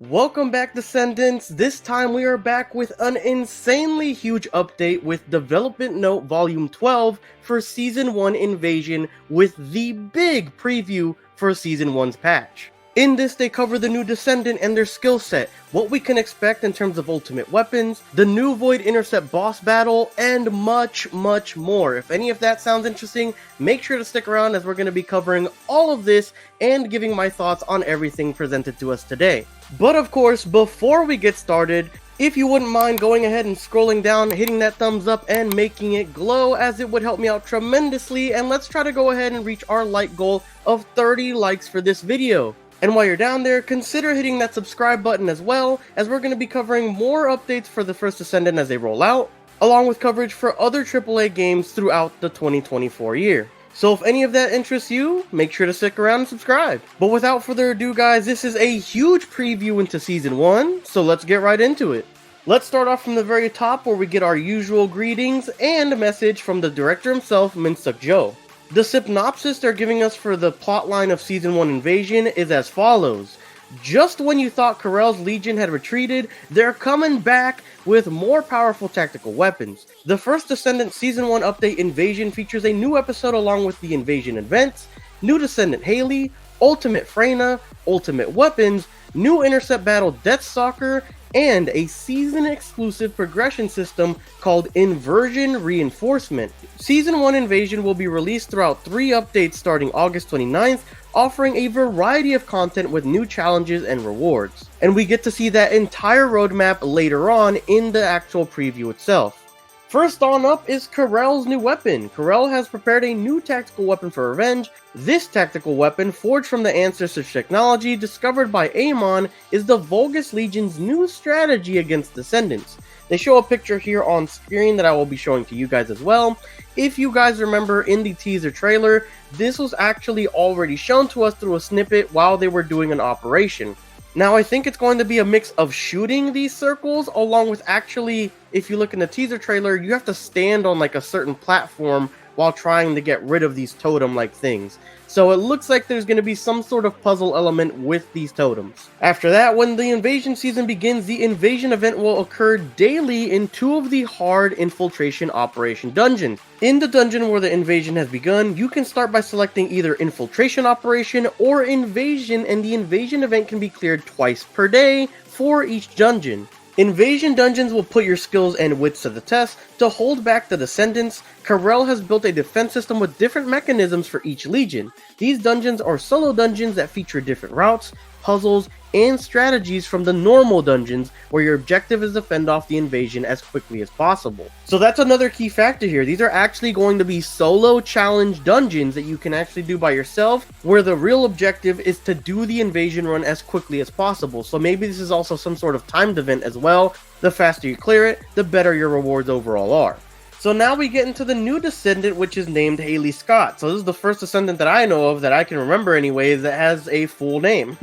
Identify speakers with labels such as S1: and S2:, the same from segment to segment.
S1: Welcome back, Descendants. This time we are back with an insanely huge update with Development Note Volume 12 for Season 1 Invasion with the big preview for Season 1's patch. In this, they cover the new Descendant and their skill set, what we can expect in terms of ultimate weapons, the new Void Intercept boss battle, and much more. If any of that sounds interesting, make sure to stick around as we're going to be covering all of this and giving my thoughts on everything presented to us today. But of course, before we get started, if you wouldn't mind going ahead and scrolling down, hitting that thumbs up, and making it glow, as it would help me out tremendously, and let's try to go ahead and reach our like goal of 30 likes for this video. And while you're down there, consider hitting that subscribe button as well, as we're going to be covering more updates for the first Descendant as they roll out, along with coverage for other AAA games throughout the 2024 year. So if any of that interests you, make sure to stick around and subscribe. But without further ado, guys, this is a huge preview into Season 1, so let's get right into it. Let's start off from the very top, where we get our usual greetings and a message from the director himself, Min-Suk Jo. The synopsis they're giving us for the plotline of Season 1 Invasion is as follows. Just when you thought Karel's Legion had retreated, they're coming back with more powerful tactical weapons. The first Descendant Season 1 update, Invasion, features a new episode along with the Invasion events, new Descendant Hailey, Ultimate Freyna, Ultimate Weapons, new Intercept battle Stalker, and a season-exclusive progression system called Inversion Reinforcement. Season 1 Invasion will be released throughout 3 updates starting August 29th, offering a variety of content with new challenges and rewards. And we get to see that entire roadmap later on in the actual preview itself. First on up is Karel's new weapon. Karel has prepared a new tactical weapon for revenge. This tactical weapon, forged from the ancestors technology discovered by Amon, is the Vulgus Legion's new strategy against Descendants. They show a picture here on screen that I will be showing to you guys as well. If you guys remember in the teaser trailer, this was actually already shown to us through a snippet while they were doing an operation. Now, I think it's going to be a mix of shooting these circles along with actually, if you look in the teaser trailer, you have to stand on like a certain platform while trying to get rid of these totem-like things. So it looks like there's going to be some sort of puzzle element with these totems. After that, when the Invasion season begins, the Invasion event will occur daily in 2 of the hard infiltration operation dungeons. In the dungeon where the Invasion has begun, you can start by selecting either Infiltration Operation or Invasion, and the Invasion event can be cleared twice per day for each dungeon. Invasion dungeons will put your skills and wits to the test. To hold back the Descendants, Karel has built a defense system with different mechanisms for each legion. These dungeons are solo dungeons that feature different routes, puzzles, and strategies from the normal dungeons, where your objective is to fend off the Invasion as quickly as possible. So that's another key factor here. These are actually going to be solo challenge dungeons that you can actually do by yourself, where the real objective is to do the Invasion run as quickly as possible. So maybe this is also some sort of timed event as well. The faster you clear it, the better your rewards overall are. So now we get into the new Descendant, which is named Hailey Scott. So this is the first Descendant that I know of, that I can remember anyways, that has a full name.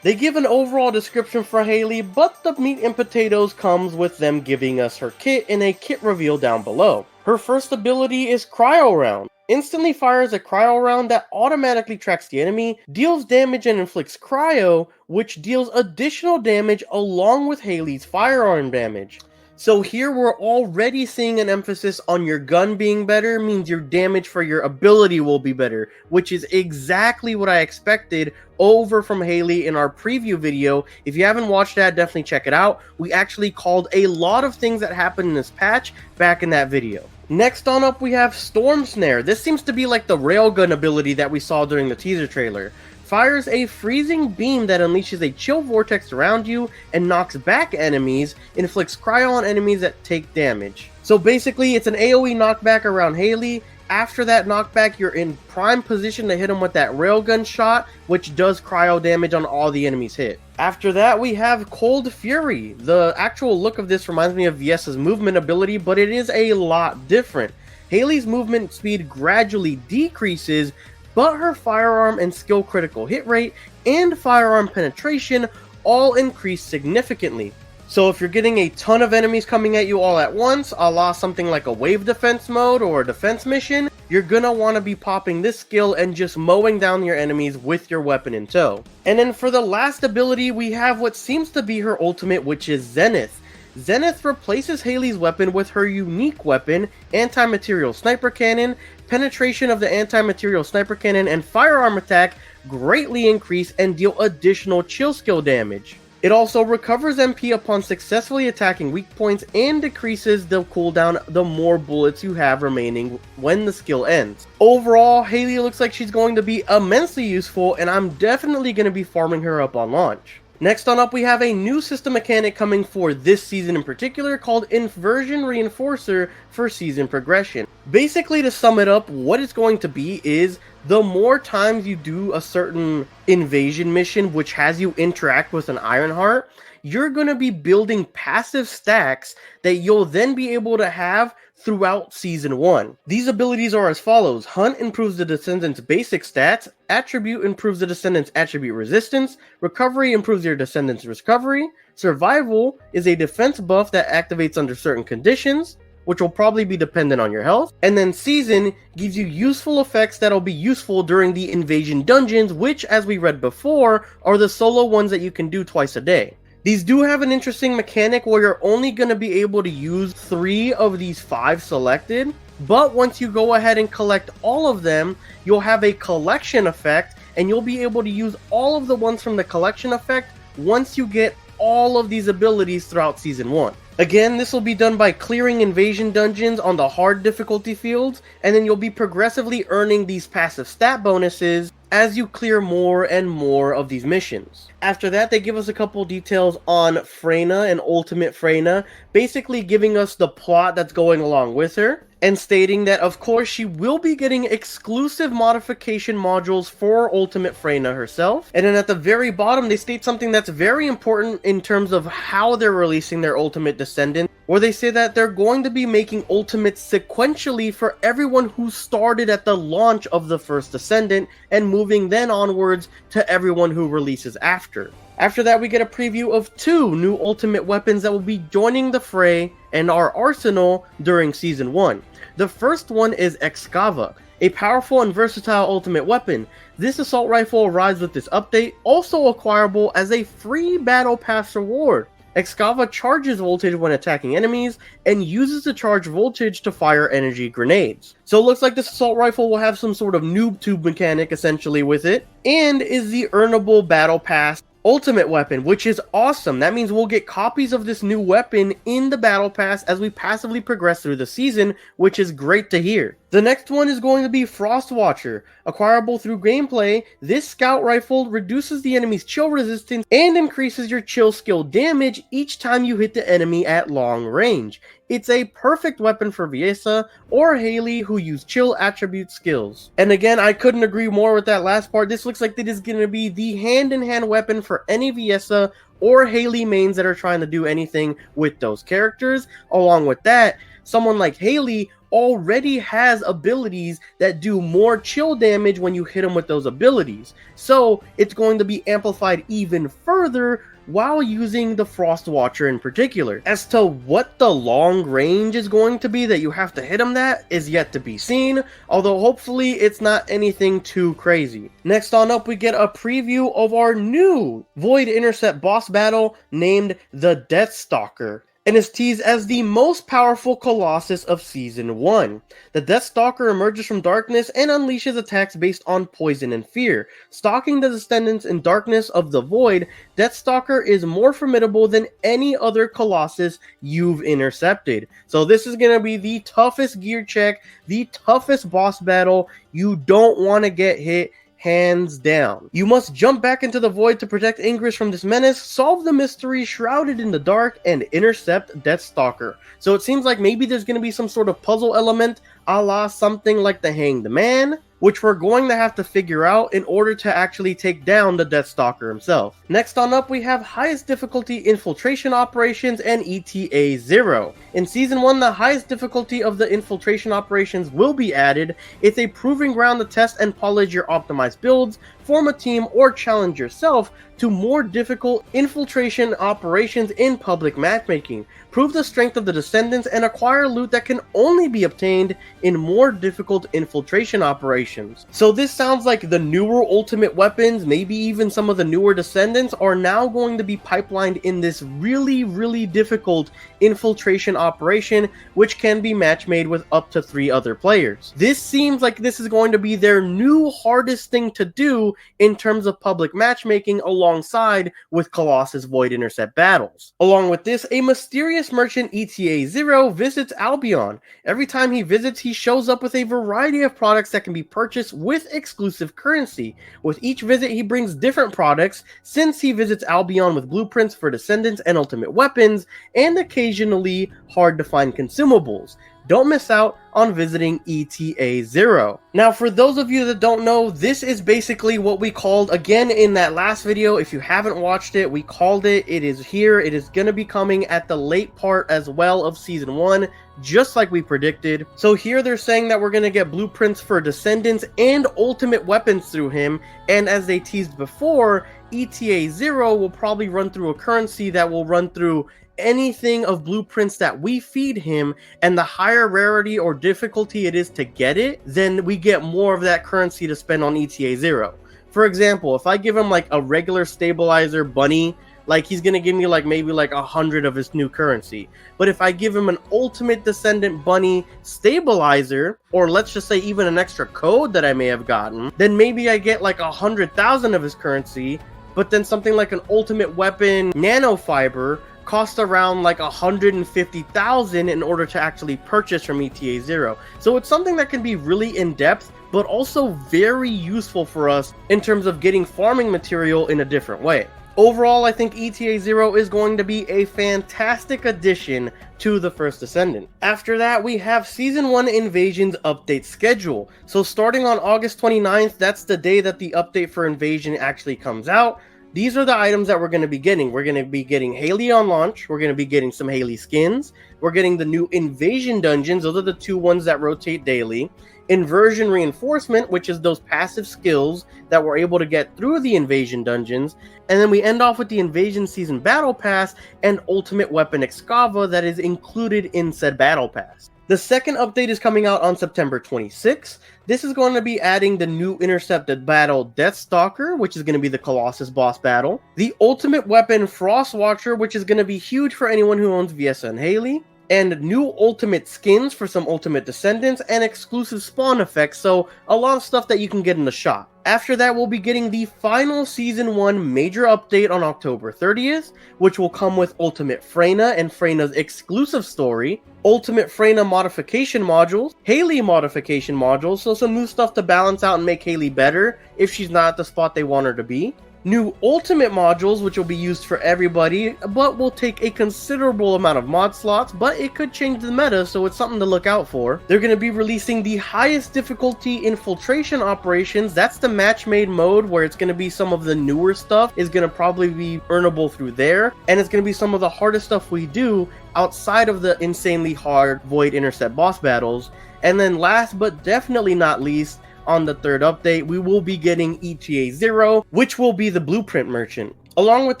S1: They give an overall description for Hailey, but the meat and potatoes comes with them giving us her kit in a kit reveal down below. Her first ability is Cryo Round. Instantly fires a cryo round that automatically tracks the enemy, deals damage and inflicts cryo, which deals additional damage along with Hailey's firearm damage. So here we're already seeing an emphasis on your gun being better, means your damage for your ability will be better, which is exactly what I expected over from Hailey in our preview video. If you haven't watched that, definitely check it out. We actually called a lot of things that happened in this patch back in that video. Next on up, we have Storm Snare. This seems to be like the railgun ability that we saw during the teaser trailer. Fires a freezing beam that unleashes a chill vortex around you and knocks back enemies, inflicts cryo on enemies that take damage. So basically, it's an AoE knockback around Hailey. After that knockback, you're in prime position to hit him with that railgun shot, which does cryo damage on all the enemies hit. After that, we have Cold Fury. The actual look of this reminds me of Yes's movement ability, but it is a lot different. Hailey's movement speed gradually decreases, but her firearm and skill critical hit rate and firearm penetration all increase significantly. So if you're getting a ton of enemies coming at you all at once, a la something like a wave defense mode or a defense mission, you're gonna want to be popping this skill and just mowing down your enemies with your weapon in tow. And then for the last ability, we have what seems to be her ultimate, which is Zenith. Zenith replaces Hailey's weapon with her unique weapon, Anti-Material Sniper Cannon. Penetration of the Anti-Material Sniper Cannon and firearm attack greatly increase and deal additional chill skill damage. It also recovers MP upon successfully attacking weak points and decreases the cooldown the more bullets you have remaining when the skill ends. Overall, Hailey looks like she's going to be immensely useful, and I'm definitely going to be farming her up on launch. Next on up, we have a new system mechanic coming for this season in particular called Inversion Reinforcer for season progression. Basically, to sum it up, what it's going to be is the more times you do a certain invasion mission which has you interact with an Ironheart, you're going to be building passive stacks that you'll then be able to have throughout Season 1. These abilities are as follows. Hunt improves the Descendants' basic stats, Attribute improves the Descendants' attribute resistance, Recovery improves your Descendants' recovery, Survival is a defense buff that activates under certain conditions, which will probably be dependent on your health, and then Season gives you useful effects that'll be useful during the invasion dungeons, which, as we read before, are the solo ones that you can do twice a day. These do have an interesting mechanic where you're only going to be able to use 3 of these 5 selected, but once you go ahead and collect all of them, you'll have a collection effect, and you'll be able to use all of the ones from the collection effect once you get all of these abilities throughout Season 1. Again, this will be done by clearing invasion dungeons on the hard difficulty fields, and then you'll be progressively earning these passive stat bonuses as you clear more and more of these missions. After that, they give us a couple details on Freyna and Ultimate Freyna, basically giving us the plot that's going along with her, and stating that of course she will be getting exclusive modification modules for Ultimate Freyna herself. And then at the very bottom they state something that's very important in terms of how they're releasing their Ultimate Descendant, where they say that they're going to be making Ultimates sequentially for everyone who started at the launch of the first Descendant, and moving then onwards to everyone who releases after. After that, we get a preview of 2 new ultimate weapons that will be joining the fray and our arsenal during Season 1. The first one is Excava, a powerful and versatile ultimate weapon. This assault rifle arrives with this update, also acquirable as a free battle pass reward. Excava charges voltage when attacking enemies, and uses the charged voltage to fire energy grenades. So it looks like this assault rifle will have some sort of noob tube mechanic essentially with it, and is the earnable battle pass ultimate weapon, which is awesome. That means we'll get copies of this new weapon in the battle pass as we passively progress through the season, which is great to hear. The next one is going to be Frost Watcher. Acquirable through gameplay, this scout rifle reduces the enemy's chill resistance and increases your chill skill damage each time you hit the enemy at long range. It's a perfect weapon for Viesa or Hailey who use chill attribute skills. And again, I couldn't agree more with that last part. This looks like it is going to be the hand-in-hand weapon for any Viesa or Hailey mains that are trying to do anything with those characters. Along with that, someone like Hailey already has abilities that do more chill damage when you hit them with those abilities. So it's going to be amplified even further while using the Frost Watcher in particular. As to what the long range is going to be that you have to hit them that is yet to be seen, although hopefully it's not anything too crazy. Next on up, we get a preview of our new Void Intercept boss battle named the Stalker, and is teased as the most powerful Colossus of Season 1. The Stalker emerges from darkness and unleashes attacks based on poison and fear. Stalking the descendants in darkness of the void, Stalker is more formidable than any other Colossus you've intercepted. So this is going to be the toughest gear check, the toughest boss battle. You don't want to get hit, hands down. You must jump back into the void to protect Ingress from this menace, solve the mystery shrouded in the dark, and intercept Stalker. So it seems like maybe there's going to be some sort of puzzle element a la something like the Hanged Man, which we're going to have to figure out in order to actually take down the Stalker himself. Next on up, we have highest difficulty infiltration operations and ETA 0. In Season 1, the highest difficulty of the infiltration operations will be added. It's a proving ground to test and polish your optimized builds form a team, or challenge yourself to more difficult infiltration operations in public matchmaking. Prove the strength of the Descendants and acquire loot that can only be obtained in more difficult infiltration operations. So this sounds like the newer ultimate weapons, maybe even some of the newer Descendants, are now going to be pipelined in this really difficult infiltration operation, which can be match made with up to 3 other players. This seems like this is going to be their new hardest thing to do in terms of public matchmaking, alongside with Colossus Void Intercept battles. Along with this, a mysterious merchant ETA0 visits Albion. Every time he visits, he shows up with a variety of products that can be purchased with exclusive currency. With each visit, he brings different products, since he visits Albion with blueprints for Descendants and ultimate weapons, and occasionally hard to find consumables. Don't miss out on visiting ETA0. Now, for those of you that don't know, this is basically what we called, again, in that last video. If you haven't watched it, we called it. It is here. It is going to be coming at the late part as well of Season 1, just like we predicted. So here they're saying that we're going to get blueprints for Descendants and ultimate weapons through him, and as they teased before, ETA0 will probably run through a currency that will run through anything of blueprints that we feed him, and the higher rarity or difficulty it is to get it, then we get more of that currency to spend on ETA0. For example, if I give him like a regular stabilizer bunny, like he's gonna give me like maybe like 100 of his new currency. But if I give him an ultimate Descendant bunny stabilizer, or let's just say even an extra code that I may have gotten, then maybe I get like 100,000 of his currency. But then something like an ultimate weapon nanofiber cost around like 150,000 in order to actually purchase from ETA0. So it's something that can be really in-depth, but also very useful for us in terms of getting farming material in a different way. Overall, I think ETA0 is going to be a fantastic addition to the first Descendant. After that, we have Season 1 Invasion's update schedule. So starting on August 29th, that's the day that the update for Invasion actually comes out. These are the items that we're going to be getting. We're going to be getting Hailey on launch. We're going to be getting some Hailey skins. We're getting the new Invasion dungeons. Those are the 2 ones that rotate daily. Inversion reinforcement, which is those passive skills that we're able to get through the Invasion dungeons. And then we end off with the Invasion Season Battle Pass and Ultimate Weapon Excava that is included in said Battle Pass. The second update is coming out on September 26th. This is going to be adding the new Intercepted battle Stalker, which is going to be the Colossus boss battle. The Ultimate Weapon Frost Watcher, which is going to be huge for anyone who owns Viessa and Hailey. And new ultimate skins for some ultimate Descendants and exclusive spawn effects, so a lot of stuff that you can get in the shop. After that, we'll be getting the final Season 1 major update on October 30th, which will come with Ultimate Freyna and Freyna's exclusive story, Ultimate Freyna modification modules, Hailey modification modules, so some new stuff to balance out and make Hailey better if she's not at the spot they want her to be. New ultimate modules, which will be used for everybody, but will take a considerable amount of mod slots, but it could change the meta, so it's something to look out for. They're going to be releasing the highest difficulty infiltration operations. That's the match-made mode, where it's going to be some of the newer stuff is going to probably be earnable through there, and it's going to be some of the hardest stuff we do outside of the insanely hard Void Intercept boss battles. And then last but definitely not least, on the third update, we will be getting ETA0, which will be the blueprint merchant. Along with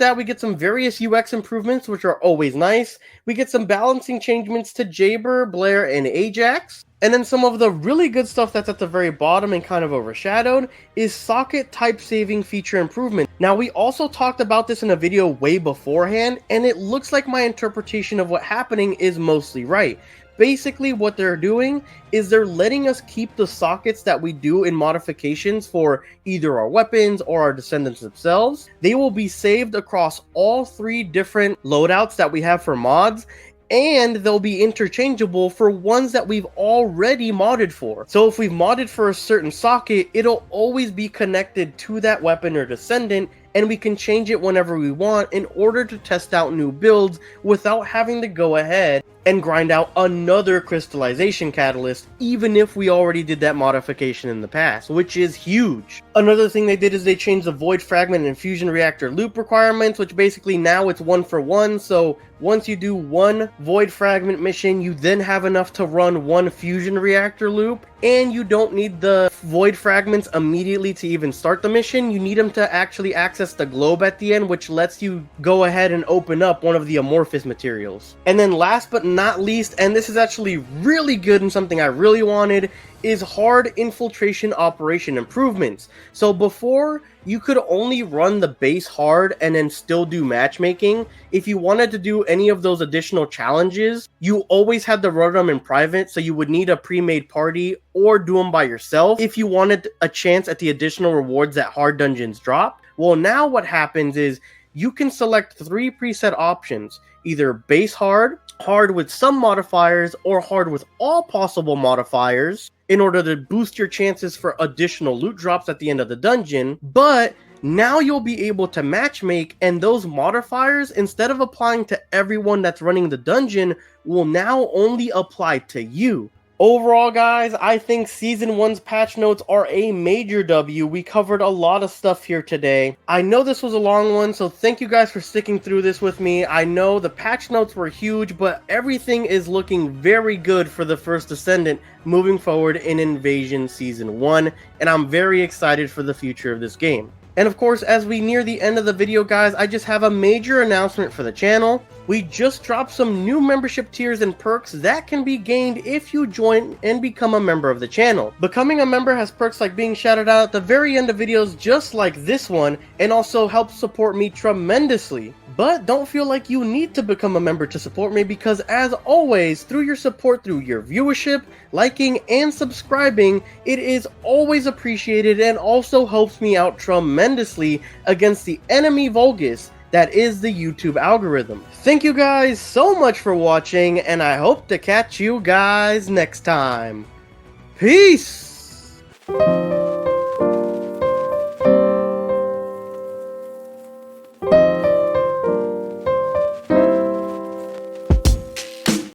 S1: that, we get some various UX improvements, which are always nice. We get some balancing changements to Jaber, Blair, and Ajax. And then some of the really good stuff that's at the very bottom and kind of overshadowed is socket type saving feature improvement. Now, we also talked about this in a video way beforehand, and it looks like my interpretation of what's happening is mostly right. Basically, what they're doing is they're letting us keep the sockets that we do in modifications for either our weapons or our Descendants themselves. They will be saved across all 3 different loadouts that we have for mods, and they'll be interchangeable for ones that we've already modded for. So if we've modded for a certain socket, it'll always be connected to that weapon or Descendant, and we can change it whenever we want in order to test out new builds without having to go ahead and grind out another crystallization catalyst, even if we already did that modification in the past, which is huge. Another thing they did is they changed the Void Fragment and Fusion Reactor loop requirements, which basically now it's 1 for 1, so once you do 1 Void Fragment mission, you then have enough to run 1 Fusion Reactor loop. and you don't need the void fragments immediately to even start the mission. You need them to actually access the globe at the end, which lets you go ahead and open up one of the amorphous materials. And then last but not least, and this is actually really good and something I really wanted, is hard infiltration operation improvements. So before, you could only run the base hard and then still do matchmaking. If you wanted to do any of those additional challenges, you always had to run them in private, so you would need a pre-made party or do them by yourself if you wanted a chance at the additional rewards that hard dungeons drop. Well, now what happens is you can select 3 preset options, either base hard, hard with some modifiers, or hard with all possible modifiers, in order to boost your chances for additional loot drops at the end of the dungeon. But now you'll be able to matchmake, and those modifiers, instead of applying to everyone that's running the dungeon, will now only apply to you. Overall, guys, I think Season 1's patch notes are a major W. We covered a lot of stuff here today. I know this was a long one, so thank you guys for sticking through this with me. I know the patch notes were huge, but everything is looking very good for the first Descendant moving forward in Invasion Season 1, and I'm very excited for the future of this game. And of course, as we near the end of the video, guys, I just have a major announcement for the channel. We just dropped some new membership tiers and perks that can be gained if you join and become a member of the channel. Becoming a member has perks like being shouted out at the very end of videos just like this one, and also helps support me tremendously. But don't feel like you need to become a member to support me, because as always, through your support, through your viewership, liking, and subscribing, it is always appreciated and also helps me out tremendously against the enemy Vulgus that is the YouTube algorithm. Thank you guys so much for watching, and I hope to catch you guys next time. Peace!